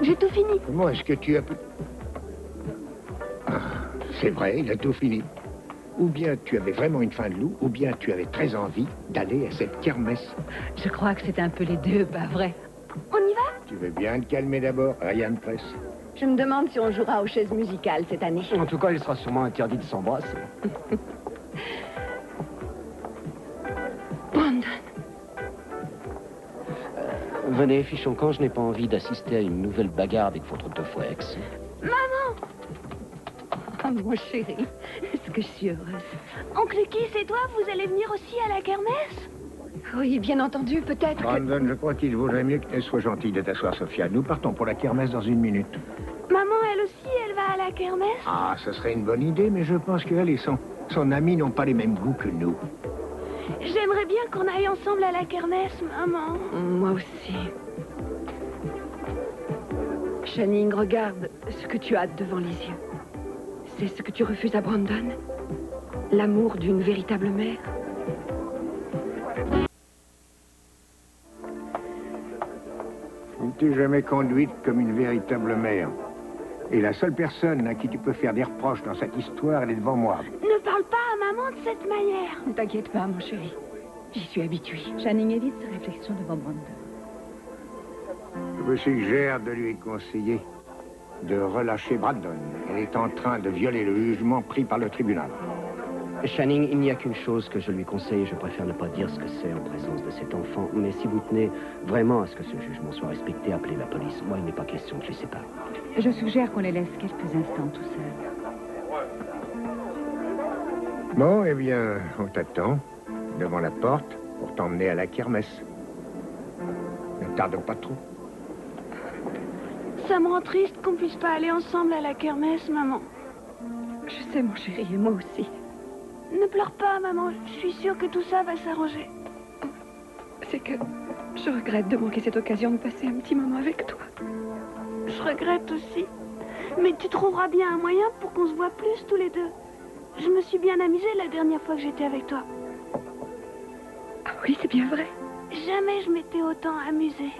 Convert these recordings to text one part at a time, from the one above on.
J'ai tout fini. Comment est-ce que tu as pu... Ah, c'est vrai, il a tout fini. Ou bien tu avais vraiment une faim de loup, ou bien tu avais très envie d'aller à cette kermesse. Je crois que c'est un peu les deux, pas vrai? On y va? Tu veux bien te calmer d'abord, rien de presse. Je me demande si on jouera aux chaises musicales cette année. En tout cas, il sera sûrement interdit de s'embrasser. Brandon. Venez, Fichoncan, je n'ai pas envie d'assister à une nouvelle bagarre avec votre deux fois ex. Maman! Oh, mon chéri, est-ce que je suis heureuse? Oncle Keith et toi, vous allez venir aussi à la kermesse? Oui, bien entendu, peut-être que... Brandon, je crois qu'il vaudrait mieux que tu sois gentille de t'asseoir, Sophia. Nous partons pour la kermesse dans 1 minute. Maman, elle aussi, elle va à la kermesse? Ah, ce serait une bonne idée, mais je pense qu'elle et son ami n'ont pas les mêmes goûts que nous. J'aimerais bien qu'on aille ensemble à la kermesse, maman. Moi aussi. Channing, regarde ce que tu as devant les yeux. C'est ce que tu refuses à Brandon? L'amour d'une véritable mère? Tu ne t'es jamais conduite comme une véritable mère. Et la seule personne à qui tu peux faire des reproches dans cette histoire, elle est devant moi. Ne parle pas à maman de cette manière. Ne t'inquiète pas, mon chéri. J'y suis habituée. Channing évite ces réflexions devant Brandon. Je vous suggère de lui conseiller de relâcher Brandon. Elle est en train de violer le jugement pris par le tribunal. Channing, il n'y a qu'une chose que je lui conseille. Je préfère ne pas dire ce que c'est en présence de cet enfant. Mais si vous tenez vraiment à ce que ce jugement soit respecté, appelez la police. Moi, il n'est pas question de les séparer. Je suggère qu'on les laisse quelques instants tout seuls. Bon, eh bien, on t'attend devant la porte pour t'emmener à la kermesse. Ne tarde pas trop. Ça me rend triste qu'on puisse pas aller ensemble à la kermesse, maman. Je sais, mon chéri, et moi aussi. Ne pleure pas, maman. Je suis sûre que tout ça va s'arranger. C'est que je regrette de manquer cette occasion de passer un petit moment avec toi. Je regrette aussi. Mais tu trouveras bien un moyen pour qu'on se voit plus tous les deux. Je me suis bien amusée la dernière fois que j'étais avec toi. Ah oui, c'est bien vrai. Jamais je m'étais autant amusée.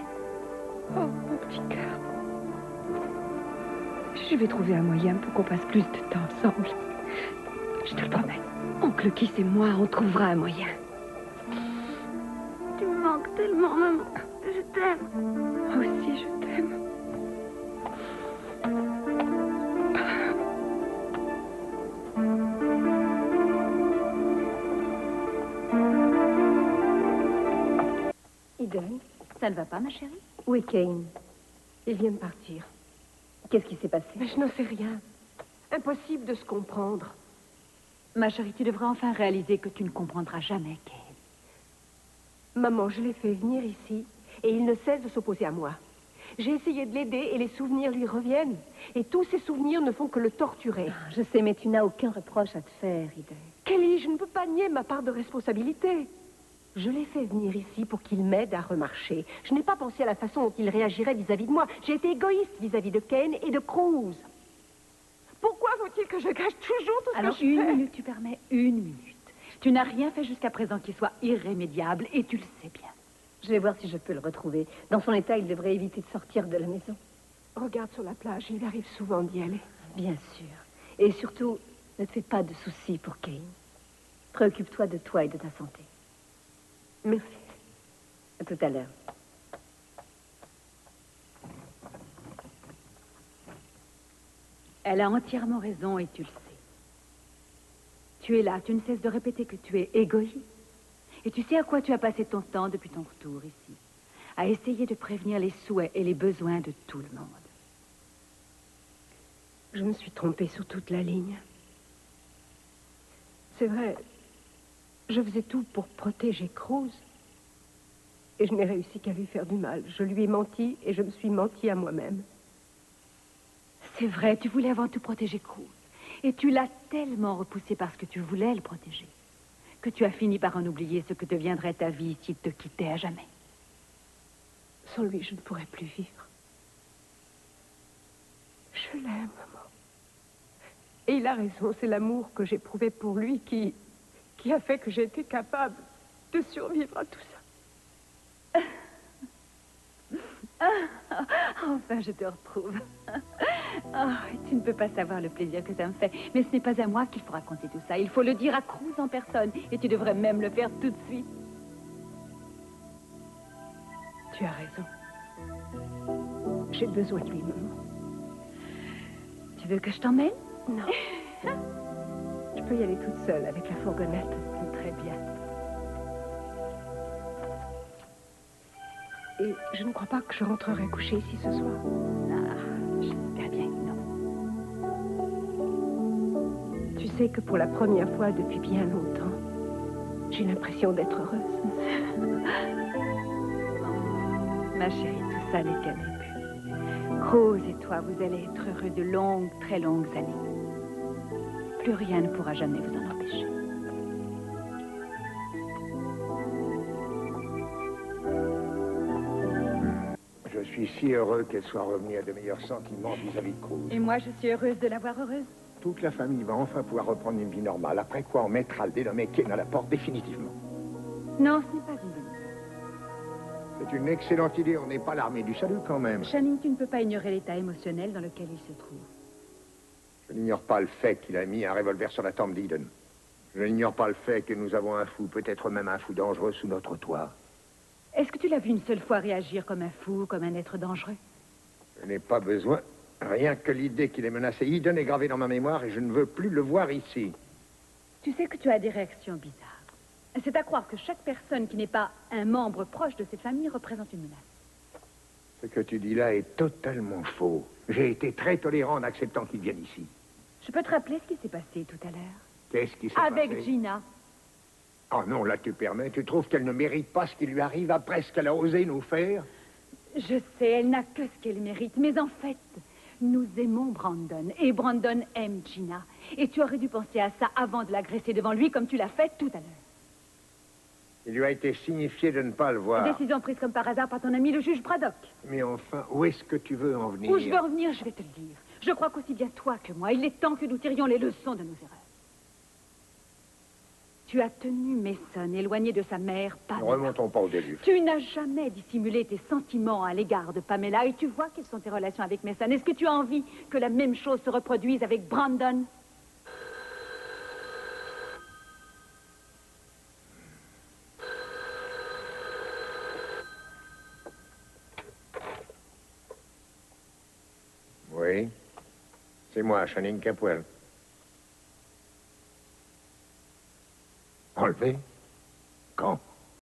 Oh, mon petit cœur. Je vais trouver un moyen pour qu'on passe plus de temps ensemble. Je te le promets. Oncle Keith et moi, on trouvera un moyen. Tu me manques tellement, maman. Je t'aime. Moi aussi, je t'aime. Eden, Ça ne va pas, ma chérie? où est Kane? Il vient de partir. Qu'est-ce qui s'est passé? Mais je n'en sais rien. Impossible de se comprendre. Ma chérie, tu devrais enfin réaliser que tu ne comprendras jamais, Kane. Maman, je l'ai fait venir ici et il ne cesse de s'opposer à moi. J'ai essayé de l'aider et les souvenirs lui reviennent. Et tous ces souvenirs ne font que le torturer. Je sais, mais tu n'as aucun reproche à te faire, Eden. Kelly, je ne peux pas nier ma part de responsabilité. Je l'ai fait venir ici pour qu'il m'aide à remarcher. Je n'ai pas pensé à la façon dont il réagirait vis-à-vis de moi. J'ai été égoïste vis-à-vis de Kane et de Cruz. Pourquoi faut-il que je gâche toujours tout ce Alors, que je fais? une minute, tu permets? Une minute. Tu n'as rien fait jusqu'à présent qui soit irrémédiable, et tu le sais bien. Je vais voir si je peux le retrouver. Dans son état, il devrait éviter de sortir de la maison. Regarde sur la plage, il arrive souvent d'y aller. Bien sûr. Et surtout, ne te fais pas de soucis pour Kane. Préoccupe-toi de toi et de ta santé. Merci. À tout à l'heure. Elle a entièrement raison, et tu le sais. Tu es là, tu ne cesses de répéter que tu es égoïste. Et tu sais à quoi tu as passé ton temps depuis ton retour ici? À essayer de prévenir les souhaits et les besoins de tout le monde. Je me suis trompée sur toute la ligne. C'est vrai, je faisais tout pour protéger Cruz. Et je n'ai réussi qu'à lui faire du mal. Je lui ai menti et je me suis menti à moi-même. C'est vrai, tu voulais avant tout protéger Cruz. Et tu l'as tellement repoussé parce que tu voulais le protéger, que tu as fini par en oublier ce que deviendrait ta vie s'il te quittait à jamais. Sans lui, je ne pourrais plus vivre. Je l'aime, maman. Et il a raison, c'est l'amour que j'éprouvais pour lui qui a fait que j'ai été capable de survivre à tout ça. Enfin, je te retrouve. Oh, tu ne peux pas savoir le plaisir que ça me fait. Mais ce n'est pas à moi qu'il faut raconter tout ça. Il faut le dire à Cruz en personne. Et tu devrais même le faire tout de suite. Tu as raison. J'ai besoin de lui, maman. Tu veux que je t'emmène? Non. Je peux y aller toute seule avec la fourgonnette. Très bien. Et je ne crois pas que je rentrerai coucher ici ce soir. Ah, j'espère bien que non. Tu sais que pour la première fois depuis bien longtemps, j'ai l'impression d'être heureuse. Ma chérie, tout ça n'est qu'un début. Cruz et toi, vous allez être heureux de longues, très longues années. Plus rien ne pourra jamais vous en empêcher. Je suis si heureux qu'elle soit revenue à de meilleurs sentiments vis-à-vis de Cruz. Et moi, je suis heureuse de la voir heureuse. Toute la famille va enfin pouvoir reprendre une vie normale, après quoi on mettra le dénommé Kane à la porte définitivement. Non, ce n'est pas une bonne idée. C'est une excellente idée, on n'est pas l'armée du salut quand même. Channing, tu ne peux pas ignorer l'état émotionnel dans lequel il se trouve. Je n'ignore pas le fait qu'il a mis un revolver sur la tempe d'Eden. Je n'ignore pas le fait que nous avons un fou, peut-être même un fou dangereux sous notre toit. Est-ce que tu l'as vu une seule fois réagir comme un fou, comme un être dangereux? Je n'ai pas besoin. Rien que l'idée qu'il ait menacé Eden est gravée dans ma mémoire et je ne veux plus le voir ici. Tu sais que tu as des réactions bizarres. C'est à croire que chaque personne qui n'est pas un membre proche de cette famille représente une menace. Ce que tu dis là est totalement faux. J'ai été très tolérant en acceptant qu'il vienne ici. Je peux te rappeler ce qui s'est passé tout à l'heure? Qu'est-ce qui s'est passé? Avec Gina. Oh non, là tu permets. Tu trouves qu'elle ne mérite pas ce qui lui arrive après ce qu'elle a osé nous faire? Je sais, elle n'a que ce qu'elle mérite. Mais en fait, nous aimons Brandon. Et Brandon aime Gina. Et tu aurais dû penser à ça avant de l'agresser devant lui comme tu l'as fait tout à l'heure. Il lui a été signifié de ne pas le voir. Décision prise comme par hasard par ton ami le juge Braddock. Mais enfin, où est-ce que tu veux en venir? Où je veux en venir, je vais te le dire. Je crois qu'aussi bien toi que moi, il est temps que nous tirions les leçons de nos erreurs. Tu as tenu Mason éloigné de sa mère, Ne Pamela. remontons pas au début. Tu n'as jamais dissimulé tes sentiments à l'égard de Pamela et tu vois quelles sont tes relations avec Mason. Est-ce que tu as envie que la même chose se reproduise avec Brandon? Oui, c'est moi, Channing Capwell. Enlevé?